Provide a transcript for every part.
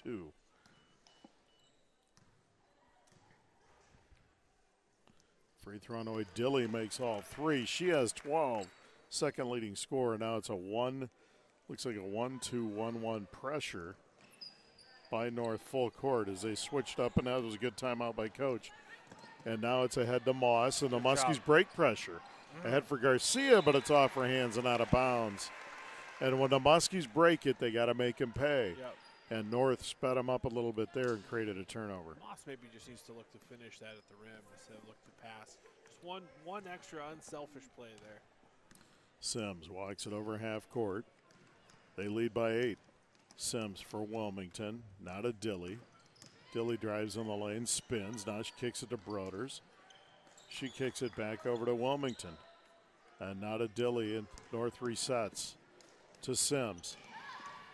2. Free throw on the way. Dilly makes all 3. She has 12. Second leading scorer. Now it's a 1. Looks like a 1-2-1-1 pressure by North full court as they switched up, and that was a good timeout by Coach. And now it's ahead to Moss, and the Muskies break pressure. Ahead for Garcia, but it's off her hands and out of bounds. And when the Muskies break it, they got to make him pay. Yep. And North sped him up a little bit there and created a turnover. Moss maybe just needs to look to finish that at the rim instead of look to pass. Just one extra unselfish play there. Sims walks it over half court. They lead by 8. Sims for Wilmington, now to Dilly. Dilly drives in the lane, spins. Now she kicks it to Broders. She kicks it back over to Wilmington. And now to Dilly, and North resets to Sims.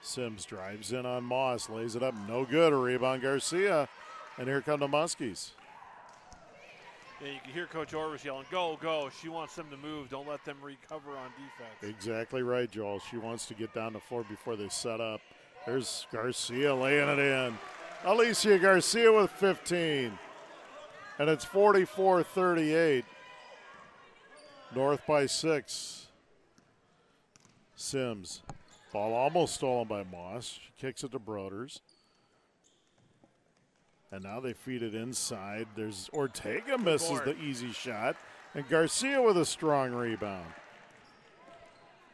Sims drives in on Moss, lays it up, no good. A rebound Garcia, and here come the Muskies. Yeah, you can hear Coach Orvis yelling, go, go. She wants them to move. Don't let them recover on defense. Exactly right, Joel. She wants to get down the floor before they set up. There's Garcia laying it in. Alicia Garcia with 15. And it's 44-38. North by 6. Sims. Ball almost stolen by Moss. She kicks it to Broders. And now they feed it inside. There's Ortega misses the easy shot. And Garcia with a strong rebound.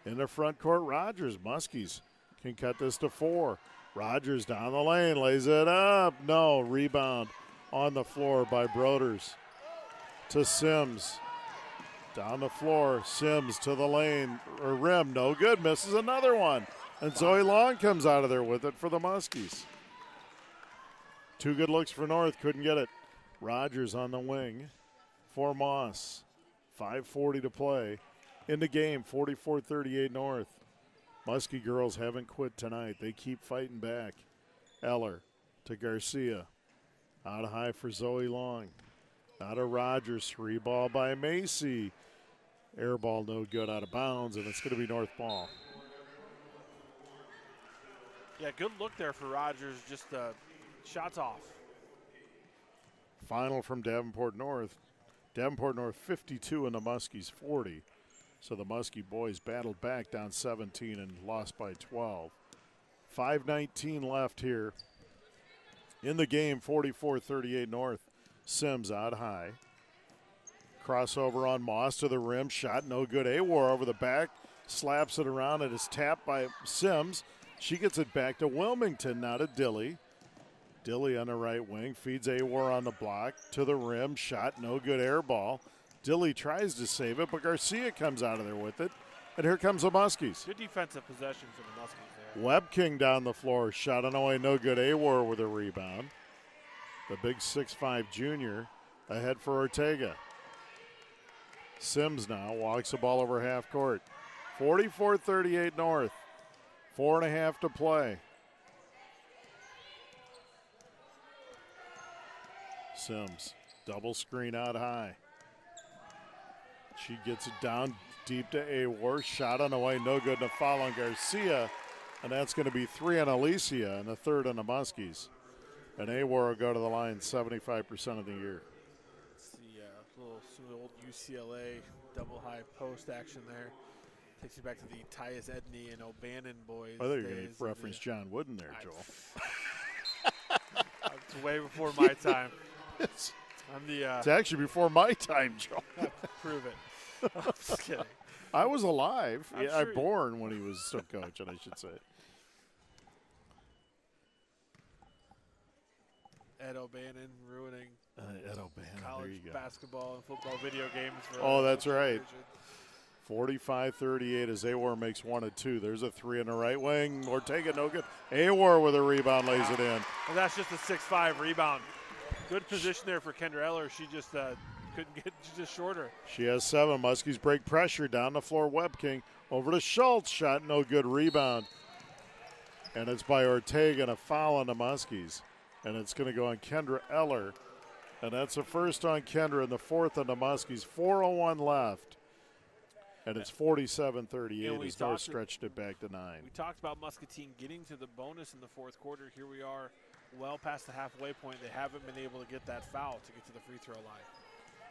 In the front court, Rogers. Muskies can cut this to 4. Rogers down the lane, lays it up. No, rebound on the floor by Broders. To Sims. Down the floor, Sims to the lane, or rim, no good, misses another one. And Zoe Long comes out of there with it for the Muskies. 2 good looks for North, couldn't get it. Rogers on the wing for Moss. 5:40 to play in the game, 44-38 North. Muskie girls haven't quit tonight. They keep fighting back. Eller to Garcia. Out high for Zoe Long. Now to Rogers, 3 ball by Macy. Air ball no good, out of bounds, and it's going to be North ball. Yeah, good look there for Rogers, just shots off. Final from Davenport North. Davenport North 52 and the Muskies 40. So the Muskie boys battled back down 17 and lost by 12. 5:19 left here in the game, 44-38 North. Sims out high. Crossover on Moss to the rim. Shot no good. Awar over the back. Slaps it around. It is tapped by Sims. She gets it back to Wilmington. Now to Dilly. Dilly on the right wing. Feeds Awar on the block. To the rim. Shot no good. Air ball. Dilly tries to save it, but Garcia comes out of there with it. And here comes the Muskies. Good defensive possession for the Muskies there. Webb King down the floor. Shot on the way. No good. Awar with a rebound. The big 6'5 junior ahead for Ortega. Sims now walks the ball over half court. 44-38 North. 4.5 to play. Sims, double screen out high. She gets it down deep to Awar. Shot on the way, no good. And a foul on Garcia. And that's going to be 3 on Alicia and the 3rd on the Muskies. And Awar will go to the line 75% of the year. It's the some old UCLA double high post action there. Takes you back to the Tyus Edney and O'Bannon boys. I thought you were going to reference John Wooden there, Joel. It's way before my time. It's It's actually before my time, Joel. Prove it. I'm just kidding. I was alive. I'm I sure was born when he was still coaching, I should say. Ed O'Bannon ruining Ed O'Bannon, college there you go. Basketball and football video games. For Oh, that's right. 45-38 as Awar makes 1 of 2. There's a 3 in the right wing. Ortega, no good. Awar with a rebound, lays it in. Well, that's just a 6'5 rebound. Good position there for Kendra Eller. She just couldn't get, she's just shorter. She has 7. Muskies break pressure down the floor. Webb King over to Schultz. Shot, no good. Rebound. And it's by Ortega, and a foul on the Muskies. And it's going to go on Kendra Eller. And that's the first on Kendra and the 4th on the Muskies. 4:01 left. And it's 47-38 as as North stretched it back to 9. We talked about Muscatine getting to the bonus in the fourth quarter. Here we are well past the halfway point. They haven't been able to get that foul to get to the free throw line.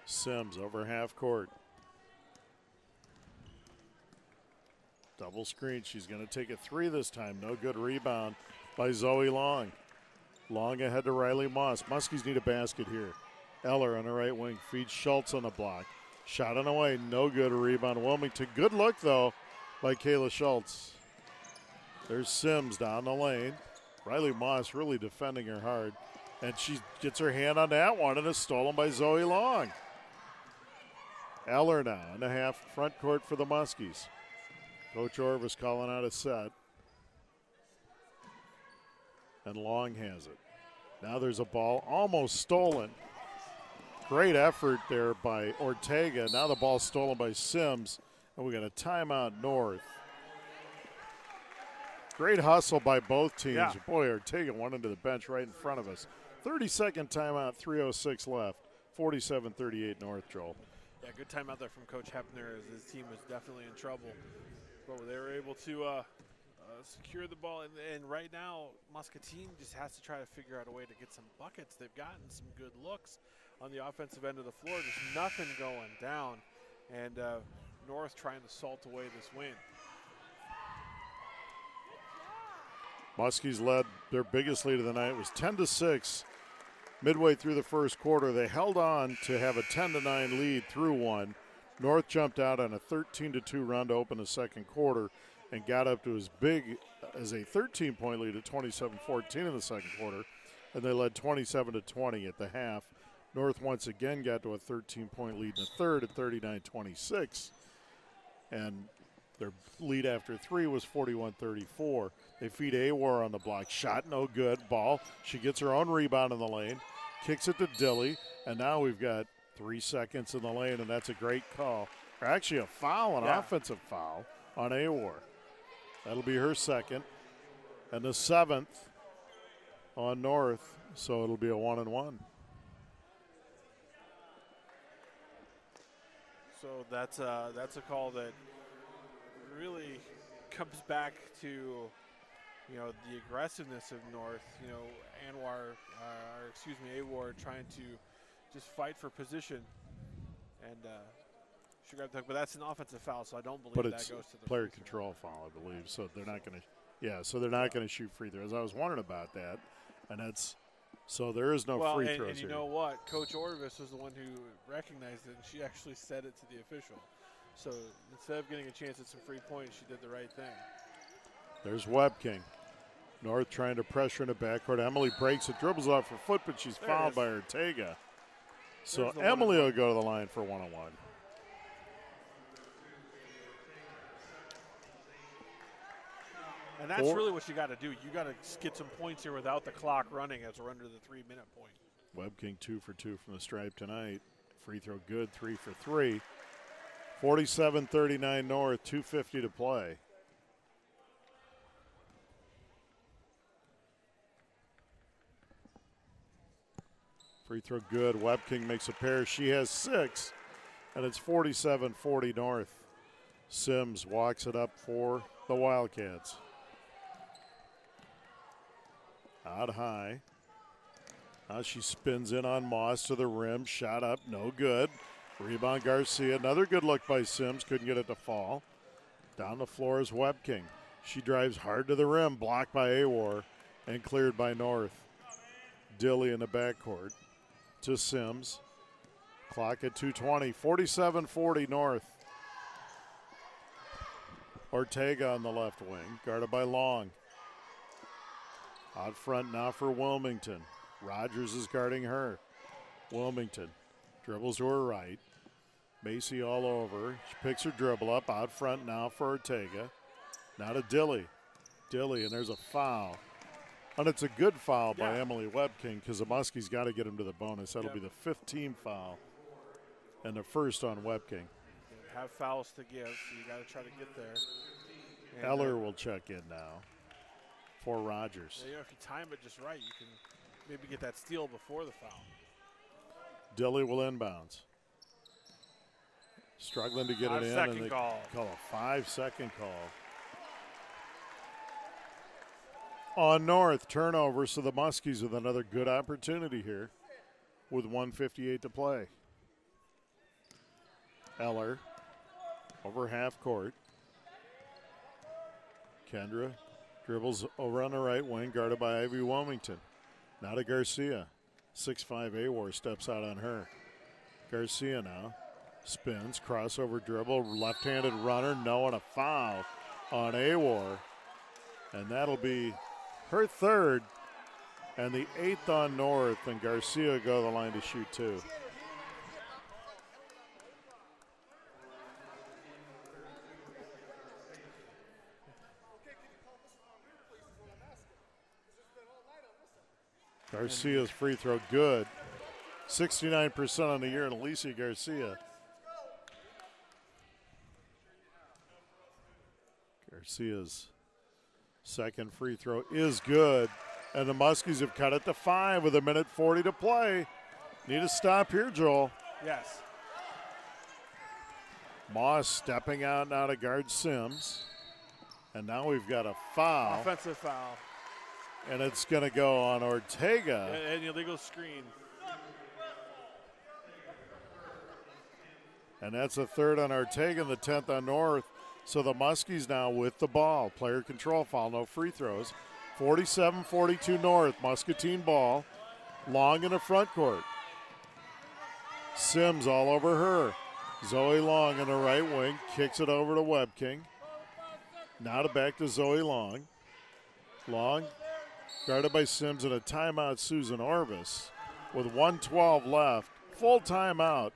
Sims over half court. Double screen. She's going to take a three this time. No good. Rebound by Zoe Long. Long ahead to Riley Moss. Muskies need a basket here. Eller on the right wing feeds Schultz on the block. Shot on the way. No good. Rebound Wilmington. Good look, though, by Kayla Schultz. There's Sims down the lane. Riley Moss really defending her hard. And she gets her hand on that one, and it's stolen by Zoe Long. Eller now in the half front court for the Muskies. Coach Orvis calling out a set. And Long has it. Now there's a ball almost stolen. Great effort there by Ortega. Now the ball stolen by Sims. And we got a timeout North. Great hustle by both teams. Yeah. Boy, Ortega went into the bench right in front of us. 30-second timeout, 3:06 left. 47-38 North, Joel. Yeah, good timeout there from Coach Hepner as his team was definitely in trouble. But they were able to secure the ball. And right now, Muscatine just has to try to figure out a way to get some buckets. They've gotten some good looks on the offensive end of the floor. There's nothing going down. And North trying to salt away this win. Muskies led their biggest lead of the night. It was 10-6. Midway through the first quarter, they held on to have a 10-9 lead through one. North jumped out on a 13-2 run to open the second quarter and got up to as big as a 13-point lead at 27-14 in the second quarter, and they led 27-20 at the half. North once again got to a 13-point lead in the third at 39-26, and their lead after three was 41-34. They feed Awar on the block. Shot no good. Ball. She gets her own rebound in the lane. Kicks it to Dilly. And now we've got 3 seconds in the lane, and that's a great call. Or actually a foul, an offensive foul on Awar. That'll be her second. And the 7th on North, so it'll be a 1-1. So that's a call that really comes back to, the aggressiveness of North. Awar trying to just fight for position, and she grabbed the hook. But that's an offensive foul, so I don't believe that goes to the player control foul, I believe. So they're not going to. Yeah, so they're not going to shoot free throws. I was wondering about that, and that's so there is no free throws and you here. know what? Coach Orvis was the one who recognized it, and she actually said it to the official. So instead of getting a chance at some free points, she did the right thing. There's Webking. North trying to pressure in the backcourt. Emily breaks it, dribbles off her foot, but she's fouled by Ortega. So Emily will go to the line for 1-on-1. And that's really what you got to do. You got to get some points here without the clock running as we're under the 3-minute point. Webking 2 for 2 from the stripe tonight. Free throw good, 3 for 3. 47-39 North, 2:50 to play. Free throw good. Webking makes a pair. She has 6, and it's 47-40 North. Sims walks it up for the Wildcats. Out high. Now she spins in on Moss to the rim. Shot up, no good. Rebound Garcia. Another good look by Sims. Couldn't get it to fall. Down the floor is Webking. She drives hard to the rim. Blocked by Awar and cleared by North. Dilly in the backcourt to Sims. Clock at 2:20. 47-40 North. Ortega on the left wing. Guarded by Long. Out front now for Wilmington. Rogers is guarding her. Wilmington dribbles to her right. Macy all over. She picks her dribble up. Out front now for Ortega. Now to Dilly. Dilly, and there's a foul. And it's a good foul by Emily Webking because the Muskies got to get him to the bonus. That'll be the 5th team foul and the first on Webking. Have fouls to give, so you got to try to get there. And Eller will check in now for Rogers. If you time it just right, you can maybe get that steal before the foul. Dilly will inbounds. Struggling to get it in, and they call a 5-second call. On North, turnover, so the Muskies with another good opportunity here with 1:58 to play. Eller over half court. Kendra dribbles over on the right wing, guarded by Ivy Wilmington. Now to Garcia. 6'5" Awar steps out on her. Garcia now spins, crossover dribble, left-handed runner, no, and a foul on Awar. And that'll be her third and the 8th on North, and Garcia go to the line to shoot 2. Garcia's free throw good. 69% on the year, and Alicia Garcia. Garcia's second free throw is good. And the Muskies have cut it to 5 with 1:40 to play. Need a stop here, Joel. Yes. Moss stepping out now to guard Sims. And now we've got a foul. Offensive foul. And it's going to go on Ortega. An illegal screen. And that's the 3rd on Ortega and the 10th on North. So the Muskies now with the ball. Player control foul, no free throws. 47-42 North, Muscatine ball. Long in the front court. Sims all over her. Zoe Long in the right wing, kicks it over to Webking. Now back to Zoe Long. Long, guarded by Sims, and a timeout, Susan Orvis. With 1:12 left, full timeout.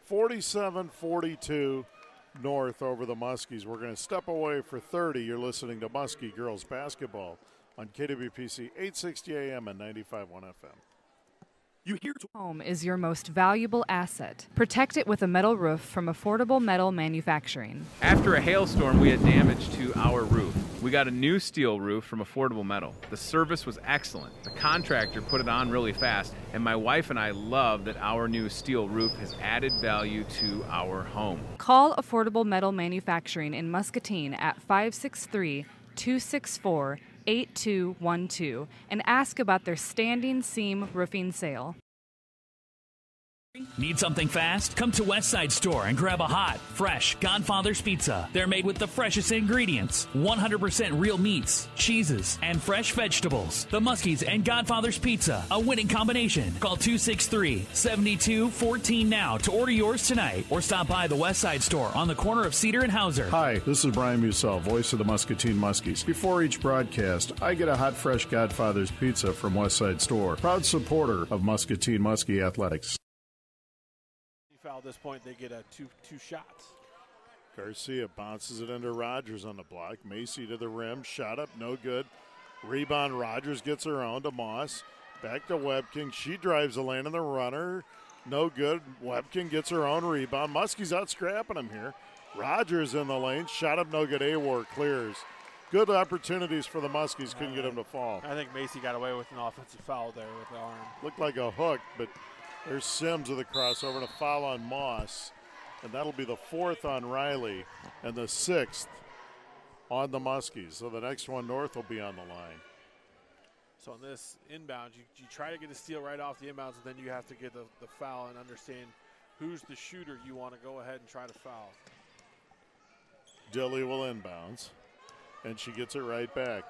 47-42 North over the Muskies. We're going to step away for 30. You're listening to Muskie Girls Basketball on KWPC 860 AM and 95.1 FM. Home is your most valuable asset. Protect it with a metal roof from Affordable Metal Manufacturing. After a hailstorm, we had damage to our roof. We got a new steel roof from Affordable Metal. The service was excellent. The contractor put it on really fast, and my wife and I love that our new steel roof has added value to our home. Call Affordable Metal Manufacturing in Muscatine at 563-264-8212 and ask about their standing seam roofing sale. Need something fast? Come to Westside Store and grab a hot, fresh Godfather's Pizza. They're made with the freshest ingredients, 100% real meats, cheeses, and fresh vegetables. The Muskies and Godfather's Pizza, a winning combination. Call 263-7214 now to order yours tonight, or stop by the Westside Store on the corner of Cedar and Hauser. Hi, this is Brian Musell, voice of the Muscatine Muskies. Before each broadcast, I get a hot, fresh Godfather's Pizza from Westside Store, proud supporter of Muscatine Muskie Athletics. Foul at this point, they get two shots. Garcia bounces it into Rogers on the block. Macy to the rim, shot up, no good. Rebound, Rogers gets her own to Moss. Back to Webking. She drives the lane in the runner. No good. Webking gets her own rebound. Muskie's out scrapping him here. Rogers in the lane, shot up, no good. Awar clears. Good opportunities for the Muskies, couldn't get him to fall. I think Macy got away with an offensive foul there with the arm. Looked like a hook, but there's Sims with a crossover and a foul on Moss. And that'll be the 4th on Riley and the 6th on the Muskies. So the next one, North, will be on the line. So on this inbound, you try to get a steal right off the inbounds, and then you have to get the foul and understand who's the shooter you want to go ahead and try to foul. Dilly will inbounds, and she gets it right back.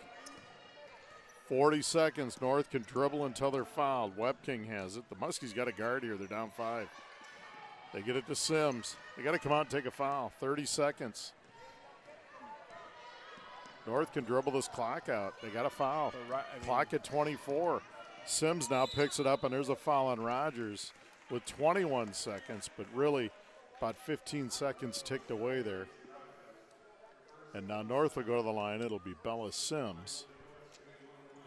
40 seconds. North can dribble until they're fouled. Webking has it. The Muskies got a guard here. They're down 5. They get it to Sims. They got to come out and take a foul. 30 seconds. North can dribble this clock out. They got a foul. Clock at 24. Sims now picks it up, and there's a foul on Rogers with 21 seconds, but really about 15 seconds ticked away there. And now North will go to the line. It'll be Bella Sims.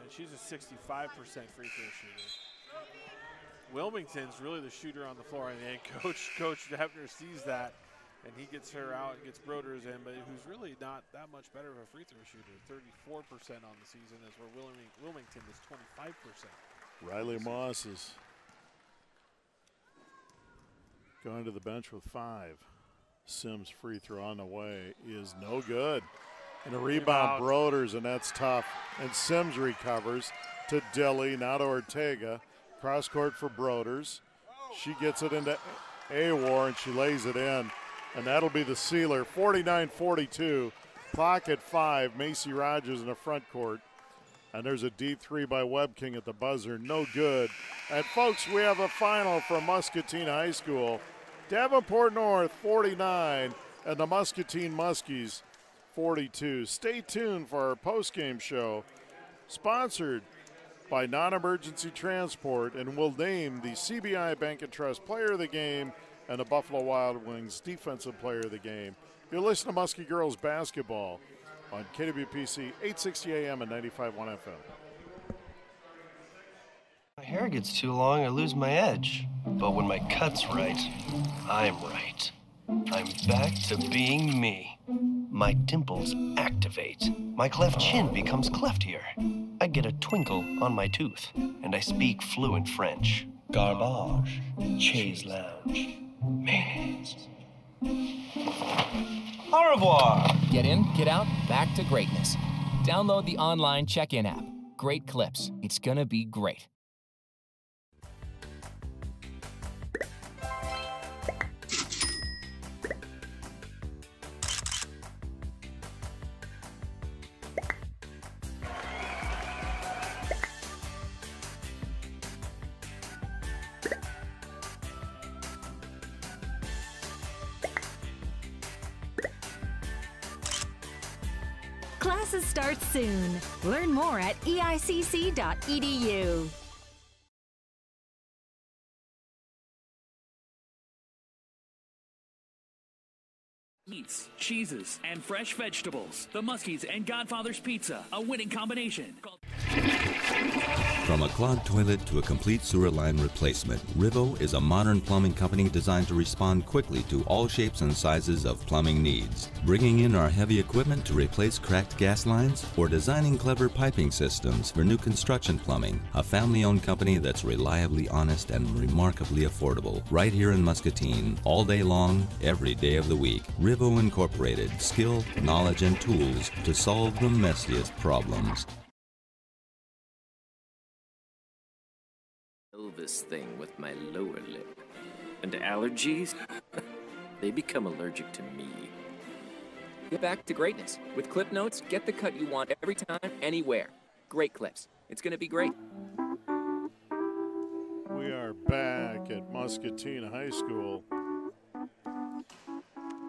And she's a 65% free throw shooter. Wilmington's really the shooter on the floor, and Coach Hefner sees that, and he gets her out and gets Broders in, but who's really not that much better of a free throw shooter. 34% on the season, is where Wilmington is 25%. Riley Moss is going to the bench with 5. Sims free throw on the way is no good. And a rebound, Broders, and that's tough. And Sims recovers to Dilly, now to Ortega. Cross court for Broders. She gets it into Awar, and she lays it in. And that'll be the sealer, 49-42. Clock at 5. Macy Rogers in the front court. And there's a deep three by Webking at the buzzer. No good. And, folks, we have a final from Muscatine High School. Davenport North, 49, and the Muscatine Muskies, 42. Stay tuned for our postgame show, sponsored by Non-Emergency Transport, and we'll name the CBI Bank and Trust Player of the Game and the Buffalo Wild Wings Defensive Player of the Game. You're listening to Muskie Girls Basketball on KWPC 860 AM and 95.1 FM. My hair gets too long, I lose my edge. But when my cut's right, I'm right. I'm back to being me. My dimples activate. My cleft chin becomes cleftier. I get a twinkle on my tooth, and I speak fluent French. Garbage, chaise lounge, mayonnaise. Au revoir! Get in, get out, back to greatness. Download the online check-in app. Great clips. It's gonna be great. Classes start soon. Learn more at eicc.edu. Meats, cheeses, and fresh vegetables. The Muskies and Godfather's Pizza, a winning combination. From a clogged toilet to a complete sewer line replacement, Rivo is a modern plumbing company designed to respond quickly to all shapes and sizes of plumbing needs. Bringing in our heavy equipment to replace cracked gas lines or designing clever piping systems for new construction plumbing, a family-owned company that's reliably honest and remarkably affordable. Right here in Muscatine, all day long, every day of the week. Rivo Incorporated, skill, knowledge, and tools to solve the messiest problems. This thing with my lower lip. And allergies? They become allergic to me. Get back to greatness. With Clip Notes, get the cut you want every time, anywhere. Great clips. It's gonna be great. We are back at Muscatine High School.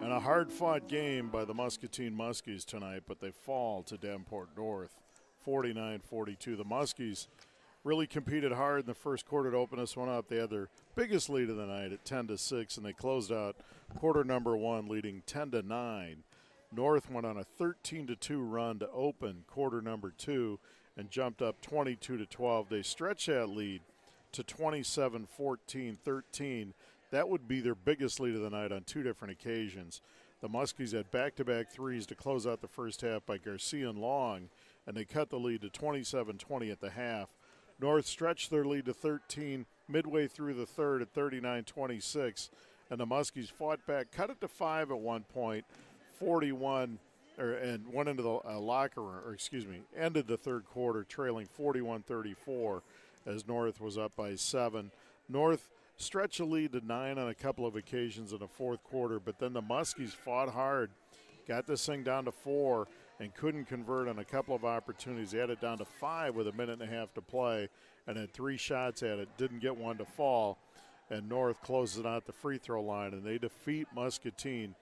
And a hard-fought game by the Muscatine Muskies tonight, but they fall to Davenport North, 49-42. The Muskies really competed hard in the first quarter to open this one up. They had their biggest lead of the night at 10-6, and they closed out quarter number one leading 10-9. North went on a 13-2 run to open quarter number two and jumped up 22-12. They stretched that lead to 27-14-13. That would be their biggest lead of the night on two different occasions. The Muskies had back-to-back threes to close out the first half by Garcia and Long, and they cut the lead to 27-20 at the half. North stretched their lead to 13 midway through the third at 39-26, and the Muskies fought back, cut it to 5 at one point, 41, and went into the locker room, ended the third quarter trailing 41-34 as North was up by 7. North stretched a lead to 9 on a couple of occasions in the fourth quarter, but then the Muskies fought hard, got this thing down to 4, and couldn't convert on a couple of opportunities. They had it down to 5 with a minute and a half to play and had 3 shots at it, didn't get one to fall, and North closes it out the free throw line, and they defeat Muscatine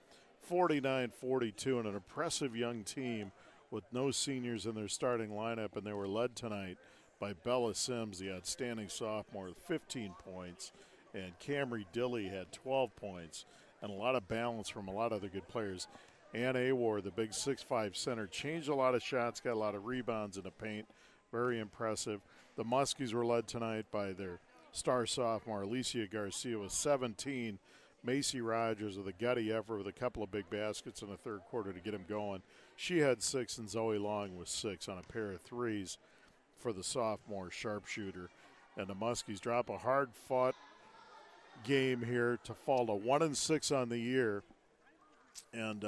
49-42, and an impressive young team with no seniors in their starting lineup, and they were led tonight by Bella Sims, the outstanding sophomore, with 15 points, and Camry Dilly had 12 points, and a lot of balance from a lot of other good players. Ann Awar, the big 6'5 center, changed a lot of shots, got a lot of rebounds in the paint. Very impressive. The Muskies were led tonight by their star sophomore, Alicia Garcia, with 17. Macy Rogers with a gutty effort with a couple of big baskets in the third quarter to get him going. She had 6, and Zoe Long was 6 on a pair of threes for the sophomore sharpshooter. And the Muskies drop a hard-fought game here to fall to 1-6 on the year. and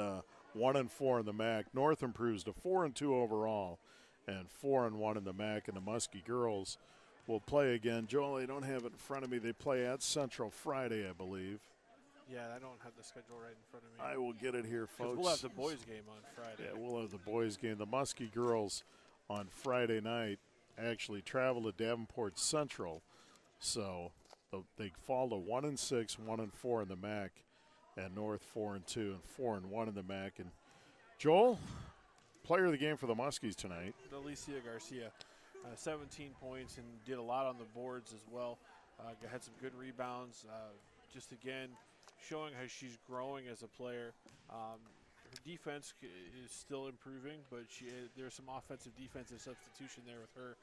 1-4 in the MAC. North improves to 4-2 overall, and 4-1 in the MAC. And the Muskie girls will play again. Joel, I don't have it in front of me. They play at Central Friday, I believe. Yeah, I don't have the schedule right in front of me. I will get it here, folks. We'll have the boys' game on Friday. Yeah, we'll have the boys' game. The Muskie girls on Friday night actually travel to Davenport Central, so they fall to 1-6, 1-4 in the MAC, and North 4-2 and 4-1 in the MAC. And Joel, player of the game for the Muskies tonight. Alicia Garcia, 17 points and did a lot on the boards as well. Had some good rebounds. Just again, showing how she's growing as a player. Her defense is still improving, but there's some offensive defensive substitution there with her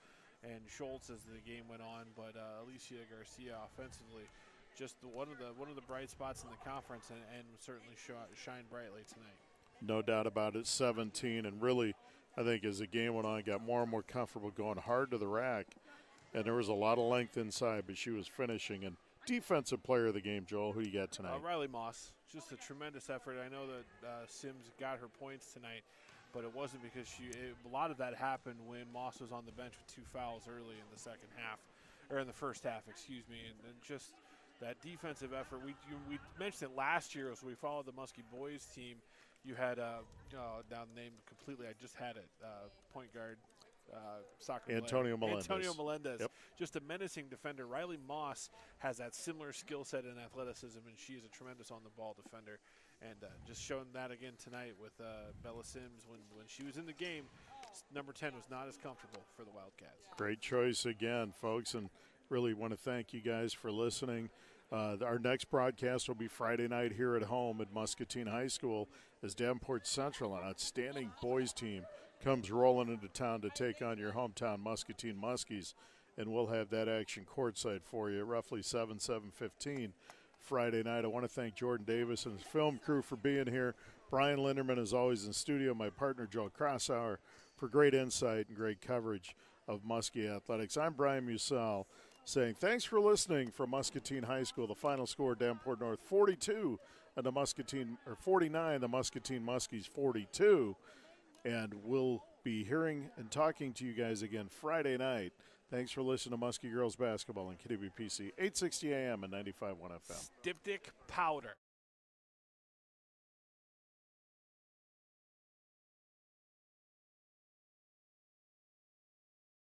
and Schultz as the game went on. But Alicia Garcia offensively, just one of the bright spots in the conference, and certainly shine brightly tonight. No doubt about it. 17, and really, I think as the game went on, got more and more comfortable going hard to the rack, and there was a lot of length inside, but she was finishing. And defensive player of the game, Joel, who you got tonight? Riley Moss, just a tremendous effort. I know that Sims got her points tonight, but it wasn't because a lot of that happened when Moss was on the bench with 2 fouls early in the second half, or in the first half, excuse me, and just that defensive effort. We mentioned it last year as we followed the Muskie boys team. You had now named completely. I just had it. Point guard. Soccer Antonio player. Melendez. Antonio Melendez. Yep. Just a menacing defender. Riley Moss has that similar skill set and athleticism, and she is a tremendous on-the-ball defender. And just showing that again tonight with Bella Sims when she was in the game. Number 10 was not as comfortable for the Wildcats. Great choice again, folks, and really want to thank you guys for listening. Our next broadcast will be Friday night here at home at Muscatine High School as Davenport Central, an outstanding boys team, comes rolling into town to take on your hometown Muscatine Muskies, and we'll have that action courtside for you roughly 7:15 Friday night. I want to thank Jordan Davis and his film crew for being here. Brian Linderman is always in studio, my partner Joe Crosshauer, for great insight and great coverage of Muskie athletics. I'm Brian Musell saying thanks for listening from Muscatine High School. The final score, Davenport North 42 and the Muscatine, or 49, the Muscatine Muskies 42. And we'll be hearing and talking to you guys again Friday night. Thanks for listening to Muskie Girls Basketball on KWPC 860 AM and 95.1 FM. Diptych powder.